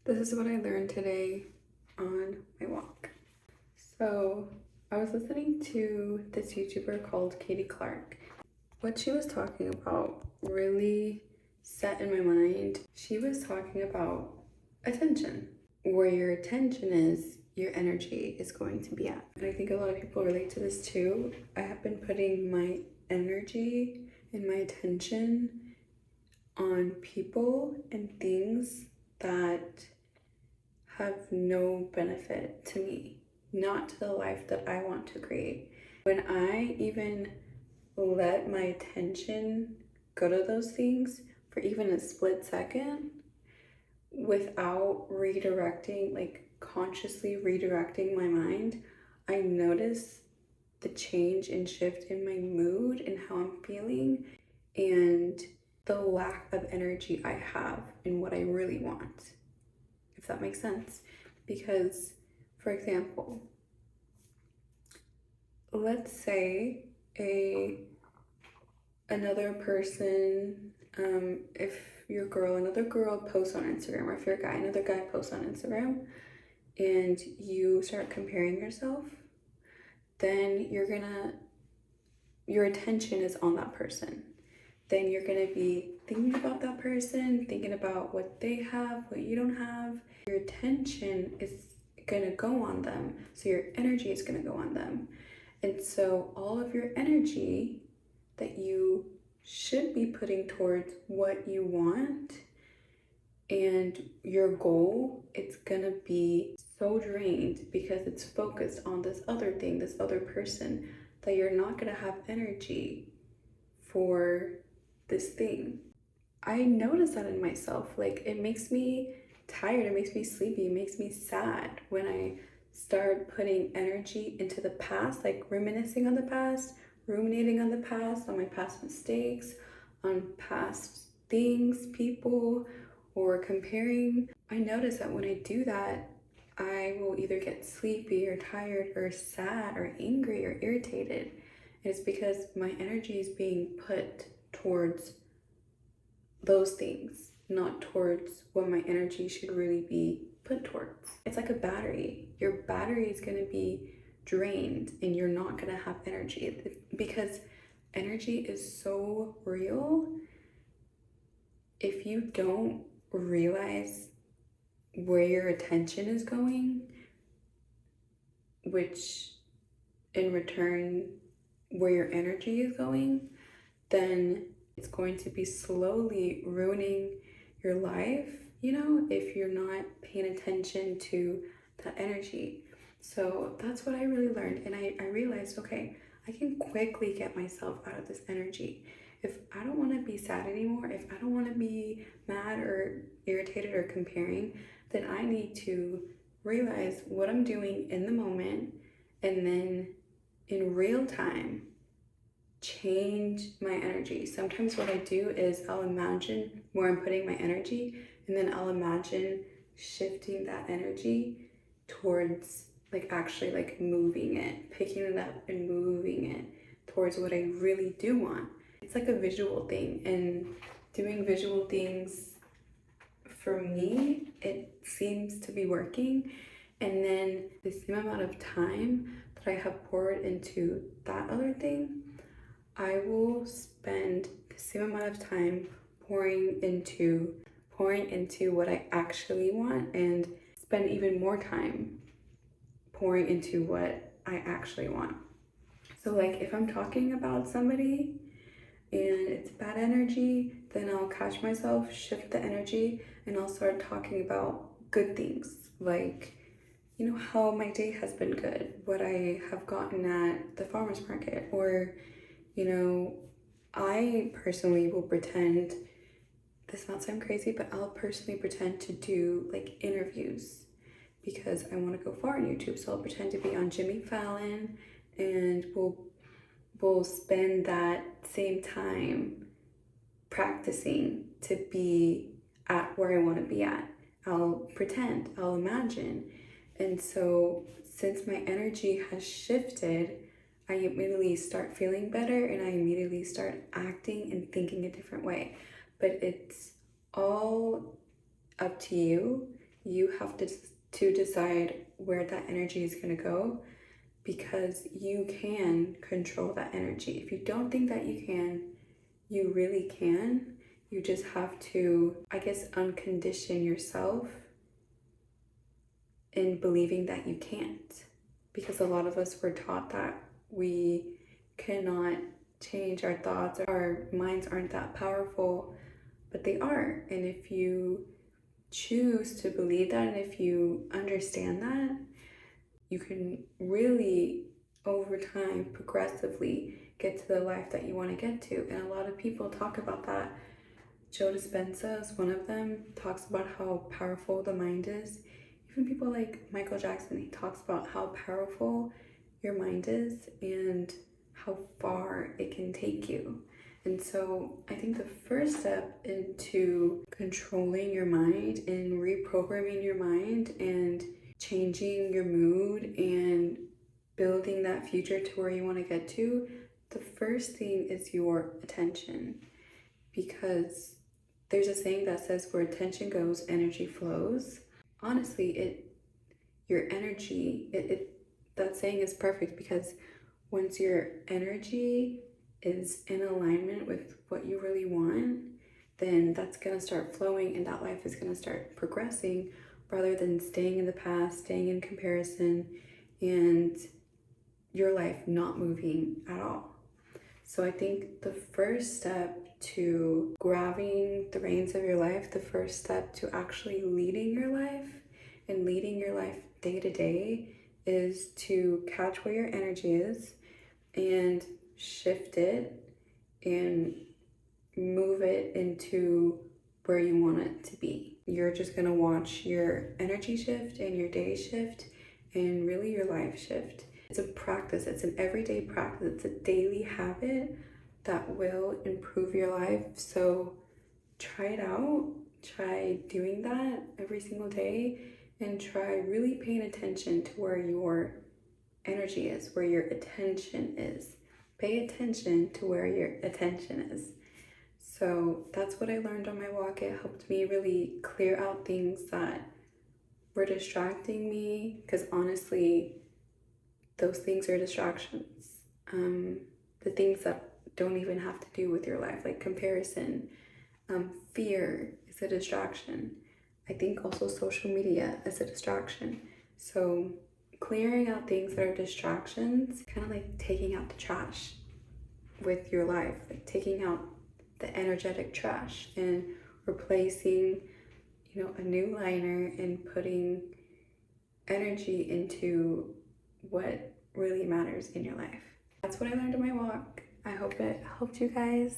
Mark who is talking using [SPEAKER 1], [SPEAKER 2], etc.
[SPEAKER 1] This is what I learned today on my walk. So, I was listening to this YouTuber called Katie Clark. What she was talking about really set in my mind. She was talking about attention. Where your attention is, your energy is going to be at. And I think a lot of people relate to this too. I have been putting my energy and my attention on people and things that have no benefit to me, not to the life that I want to create. When I even let my attention go to those things for even a split second without redirecting, like consciously redirecting my mind, I notice the change and shift in my mood and how I'm feeling and the lack of energy I have in what I really want, if that makes sense. Because, for example, let's say another person, if you're a girl, another girl posts on Instagram, or if you're a guy, another guy posts on Instagram, and you start comparing yourself, then your attention is on that person. Then you're gonna be thinking about that person, thinking about what they have, what you don't have. Your attention is gonna go on them, so your energy is gonna go on them. And so all of your energy that you should be putting towards what you want and your goal, it's gonna be so drained because it's focused on this other thing, this other person, that you're not gonna have energy for this thing. I notice that in myself. Like, it makes me tired, it makes me sleepy, it makes me sad when I start putting energy into the past, like reminiscing on the past, ruminating on the past, on my past mistakes, on past things, people, or comparing. I notice that when I do that, I will either get sleepy or tired or sad or angry or irritated. And it's because my energy is being put towards those things, not towards what my energy should really be put towards. It's like a battery. Your battery is going to be drained and you're not going to have energy because energy is so real. If you don't realize where your attention is going, which in return where your energy is going, then it's going to be slowly ruining your life, if you're not paying attention to that energy. So that's what I really learned. And I realized, okay, I can quickly get myself out of this energy. If I don't want to be sad anymore, if I don't want to be mad or irritated or comparing, then I need to realize what I'm doing in the moment and then in real time change my energy. Sometimes what I do is I'll imagine where I'm putting my energy and then I'll imagine shifting that energy towards actually moving it, picking it up and moving it towards what I really do want. It's like a visual thing, and doing visual things for me, it seems to be working. And then the same amount of time that I have poured into that other thing, I will spend the same amount of time pouring into what I actually want and spend even more time pouring into what I actually want. So like if I'm talking about somebody and it's bad energy, then I'll catch myself, shift the energy, and I'll start talking about good things, like how my day has been good, what I have gotten at the farmer's market, or I personally will pretend, this might sound crazy, but I'll personally pretend to do interviews because I want to go far on YouTube. So I'll pretend to be on Jimmy Fallon and we'll spend that same time practicing to be at where I want to be at. I'll pretend, I'll imagine. And so since my energy has shifted, I immediately start feeling better and I immediately start acting and thinking a different way. But it's all up to you. you have to decide where that energy is going to go, because you can control that energy. If you don't think that you can, you really can. You just have to, I guess, uncondition yourself in believing that you can't. Because a lot of us were taught that we cannot change our thoughts, our minds aren't that powerful, but they are. And if you choose to believe that, and if you understand that, you can really, over time, progressively get to the life that you want to get to. And a lot of people talk about that. Joe Dispenza is one of them, talks about how powerful the mind is. Even people like Michael Jackson, he talks about how powerful your mind is and how far it can take you. And so I think the first step into controlling your mind and reprogramming your mind and changing your mood and building that future to where you want to get to, the first thing is your attention. Because there's a saying that says, where attention goes, energy flows. Honestly, your energy, that saying is perfect, because once your energy is in alignment with what you really want, then that's going to start flowing and that life is going to start progressing, rather than staying in the past, staying in comparison, and your life not moving at all. So I think the first step to grabbing the reins of your life, the first step to actually leading your life and leading your life day to day, is to catch where your energy is and shift it and move it into where you want it to be. You're just gonna watch your energy shift and your day shift and really your life shift. It's a practice, it's an everyday practice, it's a daily habit that will improve your life. So try it out, try doing that every single day, and try really paying attention to where your energy is, where your attention is. Pay attention to where your attention is. So that's what I learned on my walk. It helped me really clear out things that were distracting me, because honestly, those things are distractions. The things that don't even have to do with your life, like comparison, fear is a distraction. I think also social media is a distraction. So clearing out things that are distractions, kind of like taking out the trash with your life, like taking out the energetic trash and replacing, a new liner and putting energy into what really matters in your life. That's what I learned on my walk. I hope it helped you guys.